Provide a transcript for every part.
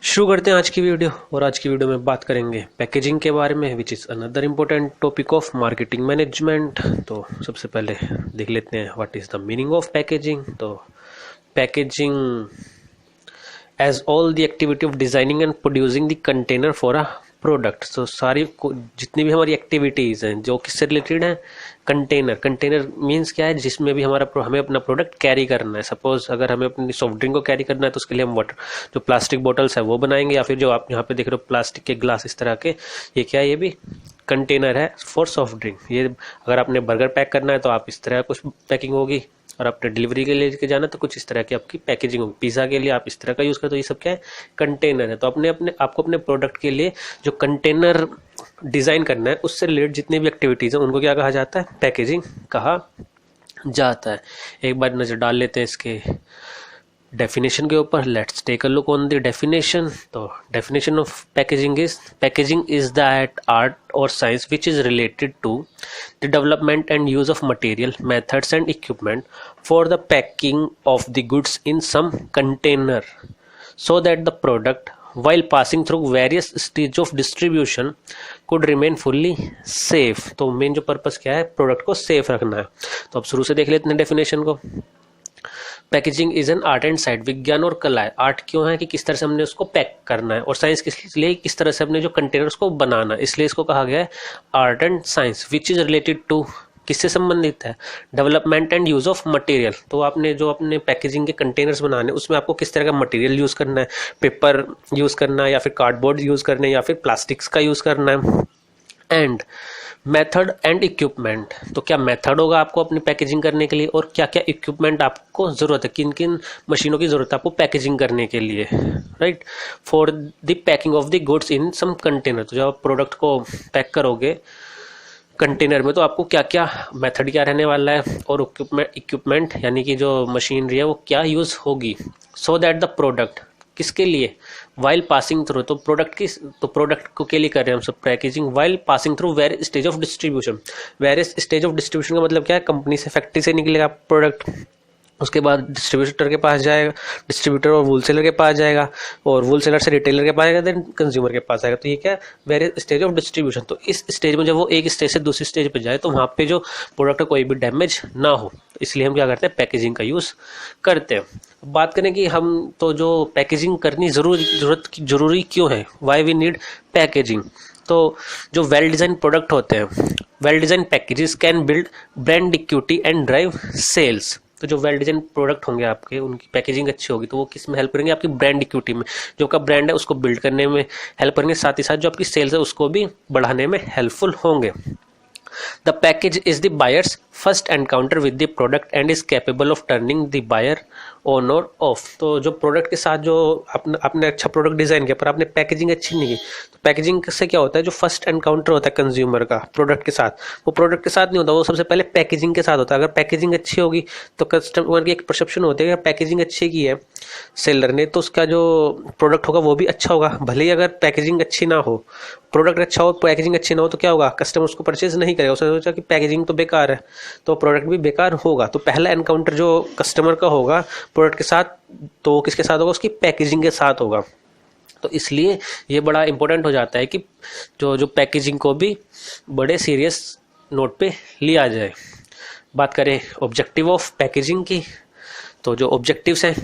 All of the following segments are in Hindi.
शुरू करते हैं आज की वीडियो। और आज की वीडियो में बात करेंगे पैकेजिंग के बारे में, which is another important topic of marketing management. तो सबसे पहले देख लेते हैं what is the meaning of packaging. तो packaging as all the activity of designing and producing the container for a product. तो सारी जितनी भी हमारी एक्टिविटीज़ हैं जो किससे रिलेटेड हैं, कंटेनर। कंटेनर मीन्स क्या है, जिसमें भी हमें अपना प्रोडक्ट कैरी करना है। सपोज अगर हमें अपनी सॉफ्ट ड्रिंक को कैरी करना है तो उसके लिए हम वाटर जो प्लास्टिक बोटल्स है वो बनाएंगे, या फिर जो आप यहाँ पे देख रहे हो प्लास्टिक के ग्लास इस तरह के, ये क्या है, ये भी कंटेनर है फॉर सॉफ्ट ड्रिंक। ये अगर आपने बर्गर पैक करना है तो आप इस तरह कुछ पैकिंग होगी, और आपने डिलीवरी के लिए लेके जाना तो कुछ इस तरह की आपकी पैकेजिंग होगी। पिज़्ज़ा के लिए आप इस तरह का यूज़ करते हो, तो ये सब क्या है, कंटेनर है। तो आपको अपने प्रोडक्ट के लिए जो कंटेनर डिज़ाइन करना है उससे रिलेटेड जितनी भी एक्टिविटीज़ हैं उनको क्या कहा जाता है, पैकेजिंग कहा जाता है। एक बार नज़र डाल लेते हैं इसके डेफिनेशन के ऊपर। Let's take a look on the definition. तो definition of packaging is that art और science which is related to the development and use of material, methods and equipment for the packing of the goods in some container so that the product while passing through various stage of distribution could remain fully safe। तो मेन जो पर्पस क्या है, प्रोडक्ट को सेफ रखना है। तो अब शुरू से देख लेते हैं डेफिनेशन को। Packaging is an art and science, विज्ञान और कला है। आर्ट क्यों है कि किस तरह से हमने उसको पैक करना है, और साइंस किस लिए, किस तरह से हमने जो कंटेनर्स को बनाना है, इसलिए इसको कहा गया है art and science. Which is related to, किससे संबंधित है, development and use of material. तो आपने जो अपने पैकेजिंग के कंटेनर्स बनाने उसमें आपको किस तरह का मटेरियल यूज करना है, पेपर यूज करना है या फिर कार्डबोर्ड यूज करना है या फिर प्लास्टिक्स का यूज करना है। एंड मेथड एंड इक्विपमेंट, तो क्या मेथड होगा आपको अपनी पैकेजिंग करने के लिए, और क्या क्या इक्विपमेंट आपको जरूरत है, किन किन मशीनों की जरूरत है आपको पैकेजिंग करने के लिए, right, for the packing of the goods in some container. तो जब आप प्रोडक्ट को पैक करोगे कंटेनर में तो आपको क्या क्या मेथड क्या रहने वाला है, और इक्विपमेंट यानी कि जो मशीनरी है वो क्या यूज होगी, सो दैट द प्रोडक्ट, किसके लिए, वाइल पासिंग थ्रू, तो प्रोडक्ट को के लिए कर रहे हैं हम सब packaging, while passing through various stage of distribution. Various stage of distribution का मतलब क्या है, कंपनी से, फैक्ट्री से निकलेगा प्रोडक्ट, उसके बाद डिस्ट्रीब्यूटर के पास जाएगा, डिस्ट्रीब्यूटर और होलसेलर के पास जाएगा, और होलसेलर से रिटेलर के पास जाएगा, देन कंज्यूमर के पास आएगा। तो ये क्या है, वेरियस स्टेज ऑफ डिस्ट्रीब्यूशन। तो इस स्टेज में जब वो एक स्टेज से दूसरी स्टेज पे जाए तो वहाँ पे जो प्रोडक्ट का कोई भी डैमेज ना हो, इसलिए हम क्या करते हैं, पैकेजिंग का यूज़ करते हैं। बात करें कि हम तो जो पैकेजिंग करनी जरूरी क्यों है, वाई वी नीड पैकेजिंग। तो जो वेल डिज़ाइन प्रोडक्ट होते हैं, well design packages can build brand equity and drive sales. तो जो वेल डिजाइन प्रोडक्ट होंगे आपके, उनकी पैकेजिंग अच्छी होगी तो वो किस में हेल्प करेंगे, आपकी ब्रांड इक्विटी में, जो आपका ब्रांड है उसको बिल्ड करने में हेल्प करेंगे, साथ ही साथ जो आपकी सेल्स है उसको भी बढ़ाने में हेल्पफुल होंगे। The package is the buyer's first encounter with the product and is capable of turning the buyer on or off। तो जो प्रोडक्ट के साथ जो आपने अच्छा प्रोडक्ट डिजाइन किया पर आपने पैकेजिंग अच्छी नहीं की, तो पैकेजिंग से क्या होता है, जो फर्स्ट एनकाउंटर होता है कंज्यूमर का प्रोडक्ट के साथ, वो प्रोडक्ट के साथ नहीं होता, वो सबसे पहले पैकेजिंग के साथ होता है। अगर पैकेजिंग अच्छी होगी तो कस्टमर की एक परसेप्शन होती है कि पैकेजिंग अच्छी की है सेलर ने, तो उसका जो प्रोडक्ट होगा वो भी अच्छा होगा। भले ही अगर पैकेजिंग अच्छी ना हो, प्रोडक्ट अच्छा हो, पैकेजिंग अच्छी ना हो, तो क्या होगा, कस्टमर उसको परचेज नहीं करेगा, उसने सोचा कि पैकेजिंग तो बेकार है तो प्रोडक्ट भी बेकार होगा। तो पहला एनकाउंटर जो कस्टमर का होगा प्रोडक्ट के साथ, तो किसके साथ होगा, उसकी पैकेजिंग के साथ होगा। तो इसलिए ये बड़ा इंपॉर्टेंट हो जाता है कि जो पैकेजिंग को भी बड़े सीरियस नोट पे लिया जाए। बात करें ऑब्जेक्टिव ऑफ पैकेजिंग की, तो जो ऑब्जेक्टिव्स हैं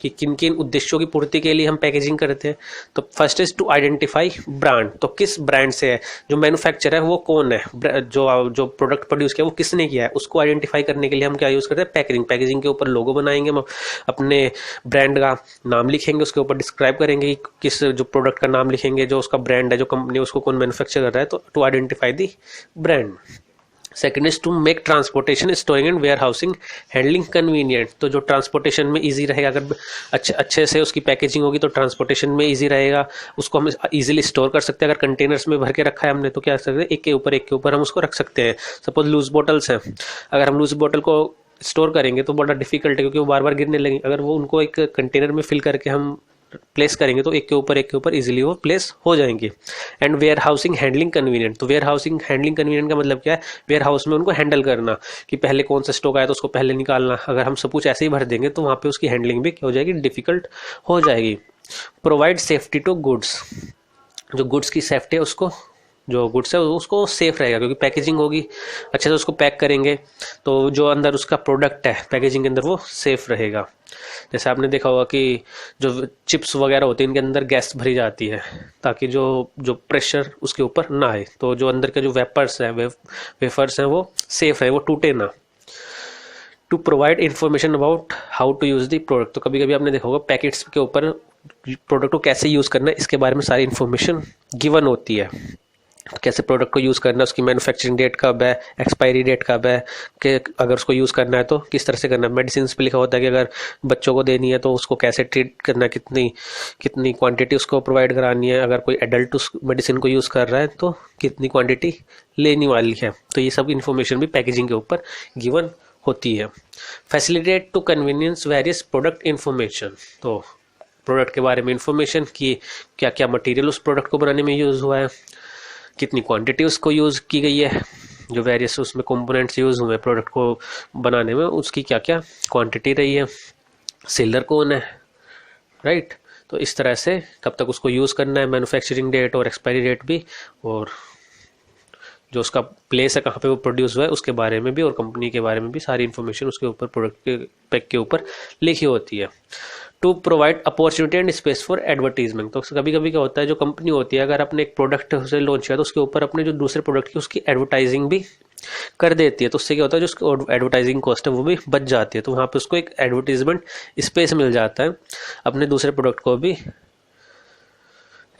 कि किन किन उद्देश्यों की पूर्ति के लिए हम पैकेजिंग करते हैं, तो first is to identify brand. तो किस ब्रांड से है, जो मैन्युफैक्चरर है वो कौन है, जो प्रोडक्ट प्रोड्यूस किया वो किसने किया है, उसको आइडेंटिफाई करने के लिए हम क्या यूज़ करते हैं, पैकेजिंग। पैकेजिंग के ऊपर लोगो बनाएंगे, हम अपने ब्रांड का नाम लिखेंगे, उसके ऊपर डिस्क्राइब करेंगे कि किस जो प्रोडक्ट का नाम लिखेंगे, जो उसका ब्रांड है, जो कंपनी उसको कौन मैन्युफैक्चर कर रहा है, तो to identify the brand. Second is to make transportation, storing and warehousing, handling convenient. तो जो ट्रांसपोर्टेशन में इजी रहेगा, अगर अच्छे से उसकी पैकेजिंग होगी तो ट्रांसपोर्टेशन में इजी रहेगा, उसको हम इजीली स्टोर कर सकते हैं। अगर कंटेनर्स में भर के रखा है हमने तो क्या कर सकते हैं, एक के ऊपर हम उसको रख सकते हैं। सपोज लूज बॉटल्स हैं, अगर हम लूज बॉटल को स्टोर करेंगे तो बड़ा डिफिकल्ट है क्योंकि वो बार बार गिरने लगेंगे। अगर वो उनको एक कंटेनर में फिल करके हम प्लेस करेंगे तो एक के ऊपर इजीली वो प्लेस हो जाएंगे। And warehousing handling convenient, तो वेयर हाउसिंग हैंडलिंग कन्वीनियंट का मतलब क्या है, वेयर हाउस में उनको हैंडल करना, कि पहले कौन सा स्टॉक आया तो उसको पहले निकालना। अगर हम सब कुछ ऐसे ही भर देंगे तो वहाँ पे उसकी हैंडलिंग भी क्या हो जाएगी, डिफिकल्ट हो जाएगी। प्रोवाइड सेफ्टी टू गुड्स, जो गुड्स की सेफ्टी है उसको, जो गुड्स है उसको सेफ रहेगा, क्योंकि पैकेजिंग होगी अच्छे से, उसको पैक करेंगे तो जो अंदर उसका प्रोडक्ट है पैकेजिंग के अंदर वो सेफ रहेगा। जैसे आपने देखा होगा कि जो चिप्स वगैरह होते हैं इनके अंदर गैस भरी जाती है ताकि जो जो प्रेशर उसके ऊपर ना आए, तो जो अंदर के जो वेपर्स हैं वेफर्स हैं वो सेफ है, वो टूटे ना। To provide information about how to use the product, तो कभी कभी आपने देखा होगा पैकेट्स के ऊपर प्रोडक्ट को कैसे यूज़ करना है इसके बारे में सारी इन्फॉर्मेशन गिवन होती है। कैसे प्रोडक्ट को यूज़ करना है, उसकी मैन्युफैक्चरिंग डेट कब है, एक्सपायरी डेट कब है, कि अगर उसको यूज़ करना है तो किस तरह से करना है। मेडिसिन पे लिखा होता है कि अगर बच्चों को देनी है तो उसको कैसे ट्रीट करना है, कितनी कितनी क्वांटिटी उसको प्रोवाइड करानी है, अगर कोई एडल्ट उस मेडिसिन को यूज़ कर रहा है तो कितनी क्वांटिटी लेनी वाली है। तो ये सब इन्फॉर्मेशन भी पैकेजिंग के ऊपर गिवन होती है। Facilitate to convenience various product information, तो प्रोडक्ट के बारे में इंफॉर्मेशन कि क्या क्या मटेरियल उस प्रोडक्ट को बनाने में यूज़ हुआ है, कितनी क्वांटिटी उसको यूज़ की गई है, जो वेरियस उसमें कंपोनेंट्स यूज़ हुए प्रोडक्ट को बनाने में उसकी क्या क्या क्वांटिटी रही है, सेलर कौन है, राइट। तो इस तरह से कब तक उसको यूज़ करना है, मैन्युफैक्चरिंग डेट और एक्सपायरी डेट भी, और जो उसका प्लेस है कहाँ पे वो प्रोड्यूस हुआ है उसके बारे में भी, और कंपनी के बारे में भी सारी इन्फॉर्मेशन उसके ऊपर प्रोडक्ट के पैक के ऊपर लिखी होती है। To provide opportunity and space for advertisement, तो कभी कभी क्या होता है जो कंपनी होती है अगर अपने एक प्रोडक्ट उसे लॉन्च किया तो उसके ऊपर अपने जो दूसरे प्रोडक्ट की उसकी एडवर्टाइजिंग भी कर देती है, तो उससे क्या होता है जो उसकी एडवर्टाइजिंग कॉस्ट है वो भी बच जाती है, तो वहाँ पे उसको एक एडवर्टीजमेंट स्पेस मिल जाता है अपने दूसरे प्रोडक्ट को भी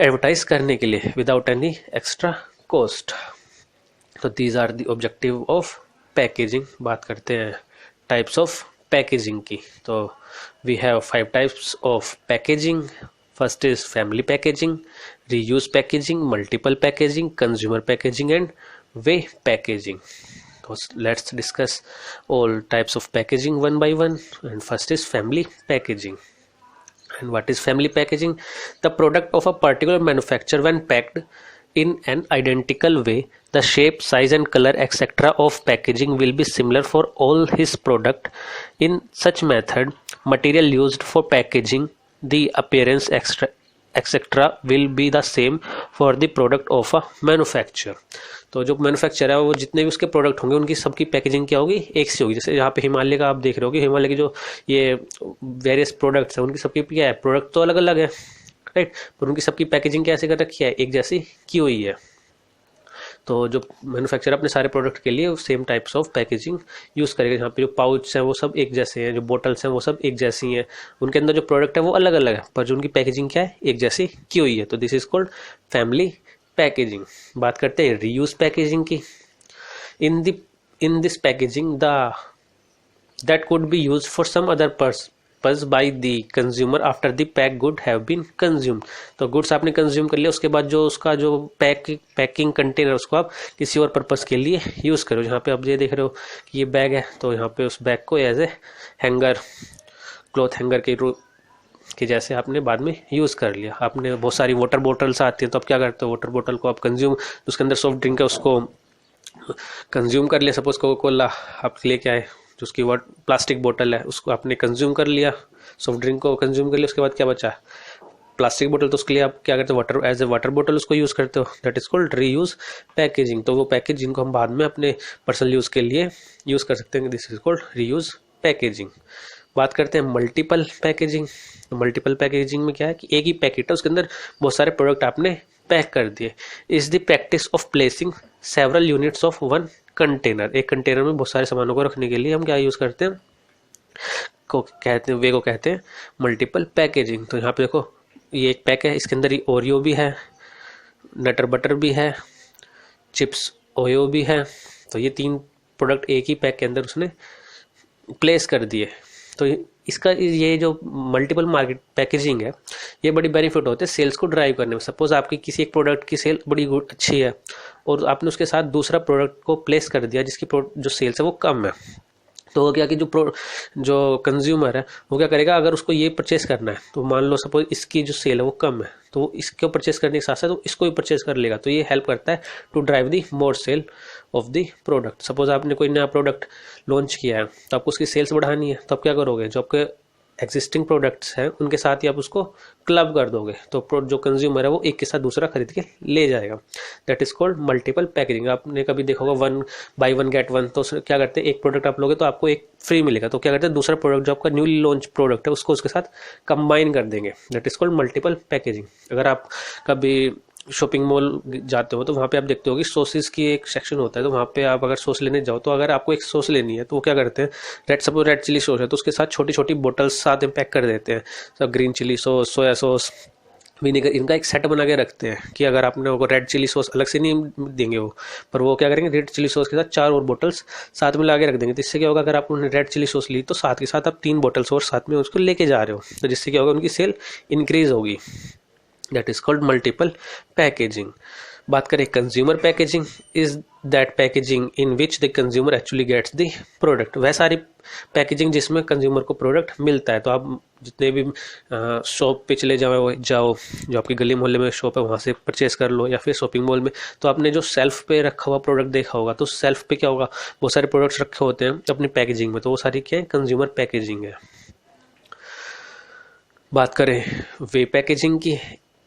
एडवर्टाइज करने के लिए विदाउट एनी एक्स्ट्रा कॉस्ट। तो these are the objective of packaging. बात करते हैं टाइप्स ऑफ पैकेजिंग की, तो we have 5 types of packaging. First is family packaging, reuse packaging, multiple packaging, consumer packaging and way packaging. So let's discuss all types of packaging one by one, and first is family packaging. And what is family packaging? The product of a particular manufacturer when packed in an identical way, the shape, size and color etc. of packaging will be similar for all his product. In such method, material used for packaging, the appearance etc. will be the same for the product of a manufacturer. तो जो मैन्युफैक्चर है वो जितने भी उसके प्रोडक्ट होंगे उनकी सबकी पैकेजिंग क्या होगी, एक सी होगी। जैसे यहाँ पे हिमालय का आप देख रहे हो कि हिमालय की जो ये वेरियस प्रोडक्ट्स हैं उनकी सबकी क्या है, प्रोडक्ट तो अलग अलग है, राइट, पर उनकी सबकी पैकेजिंग कैसे कर रखी है, एक जैसी की हुई है। तो जो मैन्युफैक्चरर अपने सारे प्रोडक्ट के लिए same types of packaging use करेगा। यहाँ पे जो पाउच हैं वो सब एक जैसे हैं, जो बोटल्स हैं वो सब एक जैसी हैं, उनके अंदर जो प्रोडक्ट है वो अलग अलग है पर जो उनकी पैकेजिंग क्या है, एक जैसी की हुई है। तो this is called family packaging. बात करते हैं रीयूज पैकेजिंग की। In this packaging that could be used for some other purpose by the consumer after the pack good have been consumed. तो गुड्स आपने कंज्यूम कर लिया, उसके बाद जो उसका जो पैकिंग कंटेनर उसको आप किसी और पर्पस के लिए यूज़ करो। यहाँ पे आप ये देख रहे हो कि ये बैग है, तो यहाँ पे उस बैग को as a hanger, cloth hanger के जैसे आपने बाद में यूज़ कर लिया। आपने बहुत सारी वाटर बोटल्स आती हैं तो आप क्या करते हो, वाटर बोतल को आप कंज्यूम, उसके अंदर सॉफ्ट ड्रिंक है उसको कंज्यूम कर लिया। सपोज कोका कोला आप लेके आए, जो उसकी प्लास्टिक बोतल है उसको आपने कंज्यूम कर लिया, सॉफ्ट ड्रिंक को कंज्यूम कर लिया, उसके बाद क्या बचा, प्लास्टिक बोतल, तो उसके लिए आप क्या करते हो, वाटर एज ए वाटर बोतल उसको यूज़ करते हो। That is called reuse packaging. तो वो पैकेज जिनको हम बाद में अपने पर्सनल यूज़ के लिए यूज़ कर सकते हैं, this is called reuse packaging. बात करते हैं मल्टीपल पैकेजिंग। तो मल्टीपल पैकेजिंग में क्या है कि एक ही पैकेट है, उसके अंदर बहुत सारे प्रोडक्ट आपने पैक कर दिए। Is the practice of placing several units of one container. एक कंटेनर में बहुत सारे सामानों को रखने के लिए हम क्या यूज़ करते हैं, को कहते हैं मल्टीपल पैकेजिंग। तो यहाँ पे देखो ये एक पैक है, इसके अंदर ही ओरियो भी है, नटर बटर भी है, चिप्स ओयो भी है। तो ये 3 प्रोडक्ट एक ही पैक के अंदर उसने प्लेस कर दिए। तो इसका ये जो मल्टीपल मार्केट पैकेजिंग है ये बड़ी बेनिफिट होते हैं सेल्स को ड्राइव करने में। सपोज आपकी किसी एक प्रोडक्ट की सेल बड़ी अच्छी है और आपने उसके साथ दूसरा प्रोडक्ट को प्लेस कर दिया जिसकी जो सेल्स है वो कम है, तो वो क्या कि जो कंज्यूमर है वो क्या करेगा, अगर उसको ये परचेस करना है तो मान लो सपोज इसकी जो सेल है वो कम है तो वो इसको परचेस करने के साथ साथ तो इसको भी परचेस कर लेगा। तो ये हेल्प करता है to drive the more sale of the product. Suppose आपने कोई नया प्रोडक्ट लॉन्च किया है तो आपको उसकी सेल्स बढ़ानी है, तो आप क्या करोगे, जो आपके एग्जिस्टिंग प्रोडक्ट्स हैं उनके साथ ही आप उसको क्लब कर दोगे, तो जो कंज्यूमर है वो एक के साथ दूसरा खरीद के ले जाएगा। That is called multiple packaging. आपने कभी देखा होगा 1 बाय 1 गेट 1, तो क्या करते हैं, एक प्रोडक्ट आप लोगे तो आपको एक फ्री मिलेगा, तो क्या करते हैं दूसरा प्रोडक्ट जो आपका न्यूली लॉन्च प्रोडक्ट है उसको उसके साथ कंबाइन कर देंगे। That is called multiple packaging. अगर आप कभी शॉपिंग मॉल जाते हो तो वहाँ पे आप देखते हो कि सॉसेस की एक सेक्शन होता है, तो वहाँ पे आप अगर सॉस लेने जाओ तो अगर आपको एक सॉस लेनी है तो वो क्या करते हैं, रेड चिली सॉस है तो उसके साथ छोटी छोटी बोटल्स साथ में पैक कर देते हैं, सब green chilli sauce, soya sauce, vinegar, इनका एक सेट बना के रखते हैं कि अगर आपने वो रेड चिली सॉस अलग से नहीं देंगे वो, पर वो क्या करेंगे रेड चिली सॉस के साथ 4 और बोटल्स साथ में ला के रख देंगे। तो इससे क्या होगा, अगर आपने रेड चिली सॉस ली तो साथ के साथ आप 3 बोटल्स और साथ में उसको लेके जा रहे हो, तो जिससे क्या होगा उनकी सेल इंक्रीज होगी। That is called multiple packaging. बात करें consumer packaging, is that packaging in which the consumer actually gets the product. वह सारी पैकेजिंग जिसमें कंज्यूमर को प्रोडक्ट मिलता है। तो आप जितने भी शॉप पे चले जाओ जो आपकी गली मोहल्ले में शॉप है वहाँ से परचेस कर लो, या फिर शॉपिंग मॉल में, तो आपने जो सेल्फ पे रखा हुआ प्रोडक्ट देखा होगा, तो सेल्फ पे क्या होगा, बहुत सारे प्रोडक्ट्स रखे होते हैं अपनी पैकेजिंग में, तो वो सारी क्या है, कंज्यूमर पैकेजिंग है। बात करें वे पैकेजिंग की,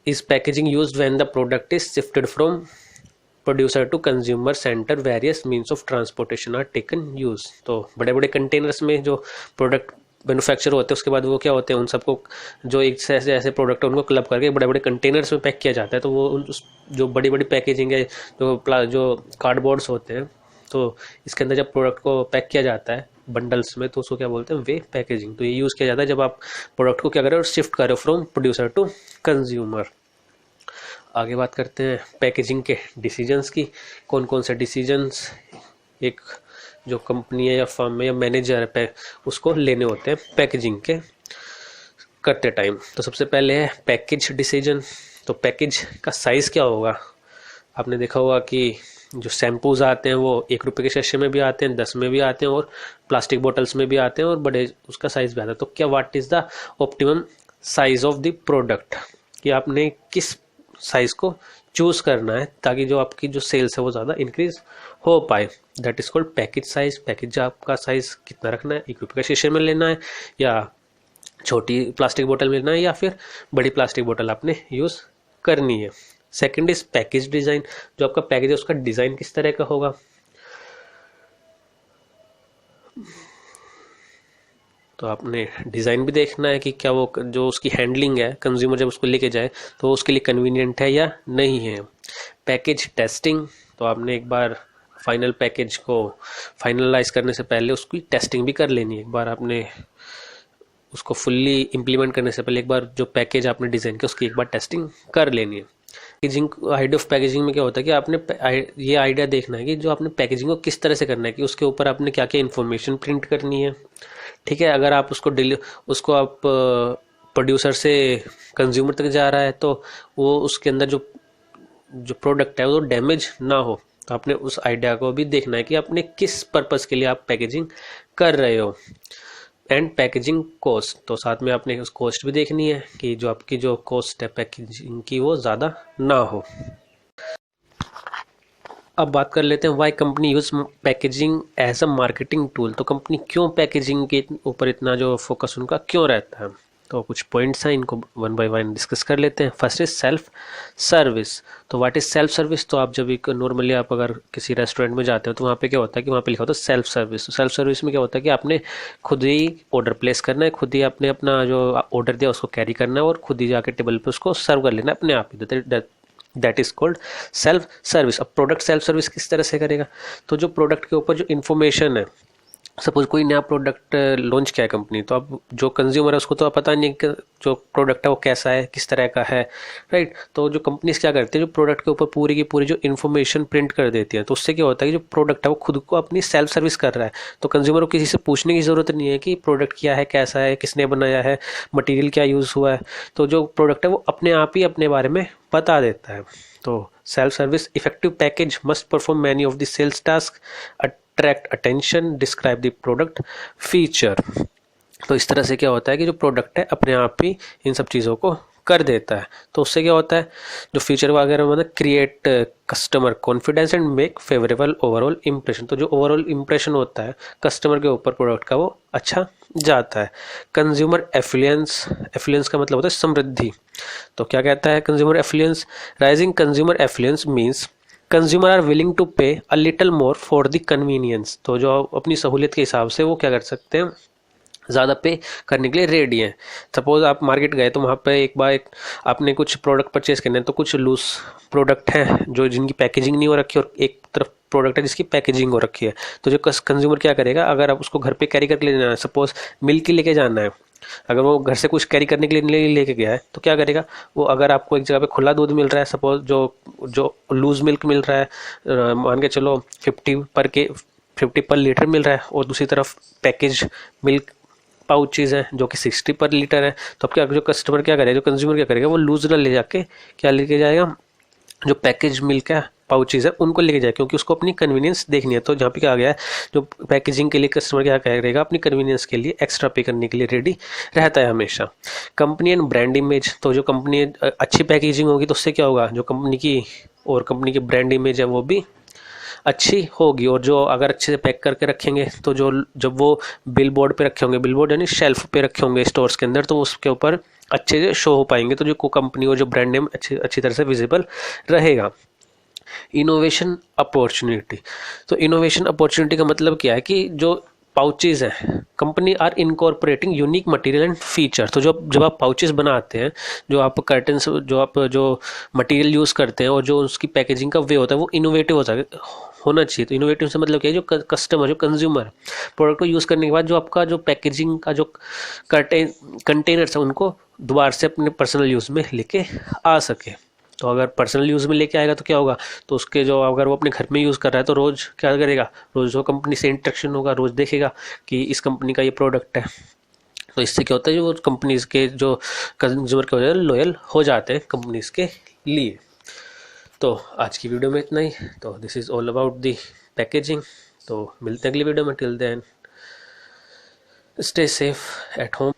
is packaging used when the product is shifted from producer to consumer centre, various means of transportation are taken use. तो बड़े बड़े कंटेनर्स में जो प्रोडक्ट मैन्युफैक्चर होते हैं उसके बाद वो क्या होते हैं, उन सबको जो एक से ऐसे प्रोडक्ट है उनको क्लब करके बड़े बड़े कंटेनर्स में पैक किया जाता है। तो वो जो बड़ी बड़ी पैकेजिंग है, जो कार्डबोर्ड्स होते हैं, तो इसके अंदर जब प्रोडक्ट को पैक किया जाता है बंडल्स में, तो उसको क्या बोलते हैं, वे पैकेजिंग। तो ये यूज़ किया जाता है जब आप प्रोडक्ट को क्या करें, शिफ्ट करो फ्रॉम प्रोड्यूसर टू कंज्यूमर। आगे बात करते हैं पैकेजिंग के डिसीजंस की। कौन कौन से डिसीजंस एक जो कंपनी है या फर्म में या मैनेजर है उसको लेने होते हैं पैकेजिंग के करते टाइम। तो सबसे पहले है पैकेज डिसीजन। तो पैकेज का साइज़ क्या होगा, आपने देखा होगा कि जो शैम्पूज आते हैं वो 1 रुपये के शैशे में भी आते हैं, 10 में भी आते हैं, और प्लास्टिक बोटल्स में भी आते हैं, और बड़े उसका साइज भी आता है। तो क्या what is the optimum size of the product, कि आपने किस साइज को चूज करना है ताकि जो आपकी जो सेल्स है वो ज़्यादा इंक्रीज हो पाए। That is called package size. Package आपका साइज कितना रखना है, 1 रुपये के शीशे में लेना है, या छोटी प्लास्टिक बोतल में लेना है, या फिर बड़ी प्लास्टिक बोतल आपने यूज़ करनी है। Second is package design. जो आपका पैकेज है उसका डिज़ाइन किस तरह का होगा। तो आपने डिज़ाइन भी देखना है कि क्या वो जो उसकी हैंडलिंग है, कंज्यूमर जब उसको लेके जाए तो उसके लिए कन्वीनियंट है या नहीं है। Package testing. तो आपने एक बार फाइनल पैकेज को फाइनलाइज करने से पहले उसकी टेस्टिंग भी कर लेनी है। एक बार आपने उसको फुल्ली इम्प्लीमेंट करने से पहले एक बार जो पैकेज आपने डिज़ाइन किया उसकी एक बार टेस्टिंग कर लेनी है। पैकेजिंग, आइडिया ऑफ पैकेजिंग में क्या होता है कि आपने ये आइडिया देखना है कि जो आपने पैकेजिंग को किस तरह से करना है, कि उसके ऊपर आपने क्या क्या इन्फॉर्मेशन प्रिंट करनी है। ठीक है, अगर आप उसको आप प्रोड्यूसर से कंज्यूमर तक जा रहा है तो वो उसके अंदर जो प्रोडक्ट है वो डैमेज ना हो, तो आपने उस आइडिया को भी देखना है कि आपने किस पर्पस के लिए आप पैकेजिंग कर रहे हो। And packaging cost. तो साथ में आपने उस कॉस्ट भी देखनी है कि जो आपकी जो कॉस्ट है पैकेजिंग की वो ज़्यादा ना हो। अब बात कर लेते हैं why company use packaging as a marketing tool. तो कंपनी क्यों पैकेजिंग के ऊपर इतना जो फोकस उनका क्यों रहता है। तो कुछ पॉइंट्स हैं, इनको 1 बाय 1 डिस्कस कर लेते हैं। First is self service. तो व्हाट इज सेल्फ सर्विस। तो आप जब एक नॉर्मली आप अगर किसी रेस्टोरेंट में जाते हो तो वहाँ पे क्या होता है कि वहाँ पे लिखा होता है सेल्फ सर्विस। तो सेल्फ सर्विस में क्या होता है कि आपने खुद ही ऑर्डर प्लेस करना है, खुद ही आपने अपना जो ऑर्डर दिया उसको कैरी करना है, और खुद ही जाके टेबल पे उसको सर्व कर लेना है अपने आप ही। That is called self service. अब प्रोडक्ट सेल्फ सर्विस किस तरह से करेगा। तो जो प्रोडक्ट के ऊपर जो इन्फॉर्मेशन है, सपोज कोई नया प्रोडक्ट लॉन्च किया है कंपनी, तो अब जो कंज्यूमर है उसको तो पता नहीं कि जो प्रोडक्ट है वो कैसा है, किस तरह का है, राइट। तो जो कंपनीज क्या करती है, जो प्रोडक्ट के ऊपर पूरी की पूरी जो इन्फॉर्मेशन प्रिंट कर देती है, तो उससे क्या होता है कि जो प्रोडक्ट है वो खुद को अपनी सेल्फ सर्विस कर रहा है। तो कंज्यूमर को किसी से पूछने की ज़रूरत नहीं है कि प्रोडक्ट क्या है, कैसा है, किसने बनाया है, मटीरियल क्या यूज़ हुआ है। तो जो प्रोडक्ट है वो अपने आप ही अपने बारे में बता देता है। तो self service effective package must perform many of the sales task, attract attention, describe the product feature. तो इस तरह से क्या होता है कि जो प्रोडक्ट है अपने आप ही इन सब चीज़ों को कर देता है। तो उससे क्या होता है, जो फीचर वगैरह मतलब create customer confidence and make favourable overall impression. तो जो ओवरऑल इम्प्रेशन होता है कस्टमर के ऊपर प्रोडक्ट का वो अच्छा जाता है। कंज्यूमर एफिलियंस, एफिलियंस का मतलब होता है समृद्धि। तो क्या कहता है consumer affluence, rising consumer affluence means consumer are willing to pay a little more for the convenience. तो जो अपनी सहूलियत के हिसाब से वो क्या कर सकते हैं, ज़्यादा पे करने के लिए रेडी हैं। सपोज आप मार्केट गए तो वहाँ पे एक बार आपने कुछ प्रोडक्ट परचेज करने हैं, तो कुछ लूज प्रोडक्ट हैं जो जिनकी पैकेजिंग नहीं हो रखी और एक तरफ प्रोडक्ट है जिसकी पैकेजिंग हो रखी है। तो जो कंज्यूमर क्या करेगा, अगर आप उसको घर पे कैरी करके ले जाना है, सपोज मिल्क ही लेके जाना है, अगर वो घर से कुछ कैरी करने के लिए नहीं लेके गया है तो क्या करेगा वो, अगर आपको एक जगह पे खुला दूध मिल रहा है, सपोज जो जो लूज मिल्क मिल रहा है, मान के चलो 50 पर लीटर मिल रहा है, और दूसरी तरफ पैकेज मिल्क पाउचेज हैं जो कि 60 पर लीटर है, तो अब क्या जो कस्टमर क्या करेगा, जो कंज्यूमर क्या करेगा, वो लूज ना ले जाके क्या लेके जाएगा, जो पैकेज मिल्क है पाउचेज है उनको लेके जाए, क्योंकि उसको अपनी कन्वीनियंस देखनी है। तो जहाँ पे क्या आ गया है, जो पैकेजिंग के लिए कस्टमर क्या करेगा, अपनी कन्वीनियंस के लिए एक्स्ट्रा पे करने के लिए रेडी रहता है हमेशा। कंपनी एंड ब्रांड इमेज, तो जो कंपनी अच्छी पैकेजिंग होगी तो उससे क्या होगा, जो कंपनी की और कंपनी की ब्रांड इमेज है वो भी अच्छी होगी। और जो अगर अच्छे से पैक करके रखेंगे तो जो जब वो बिल बोर्ड पे रखे होंगे, बिल बोर्ड यानी शेल्फ पे रखे होंगे स्टोर्स के अंदर, तो उसके ऊपर अच्छे से शो हो पाएंगे, तो जो कंपनी और जो ब्रांड नेम अच्छी तरह से विजिबल रहेगा। इनोवेशन अपॉर्चुनिटी, तो इनोवेशन अपॉर्चुनिटी का मतलब क्या है कि जो पाउचेज हैं, company are incorporating unique material and feature. तो जब आप पाउचेज बनाते हैं, जो आप कर्टन्स जो मटेरियल यूज़ करते हैं और जो उसकी पैकेजिंग का वे होता है वो इनोवेटिव होना चाहिए। तो इनोवेटिव से मतलब क्या है, जो कस्टमर जो कंज्यूमर प्रोडक्ट को यूज़ करने के बाद जो आपका जो पैकेजिंग का जो कंटेनर्स है उनको दोबारा से अपने पर्सनल यूज़ में लेके आ सके। तो अगर पर्सनल यूज़ में लेके आएगा तो क्या होगा, तो उसके जो अगर वो अपने घर में यूज़ कर रहा है तो रोज़ क्या करेगा, रोज़ जो कंपनी से इंटरेक्शन होगा, रोज़ देखेगा कि इस कंपनी का ये प्रोडक्ट है। तो इससे क्या होता है, जो कंपनीज के जो कंज्यूमर के वजह लॉयल हो जाते हैं कंपनीज के लिए। तो आज की वीडियो में इतना ही। तो this is all about the packaging. तो मिलते हैं अगली वीडियो में, till then stay safe at home.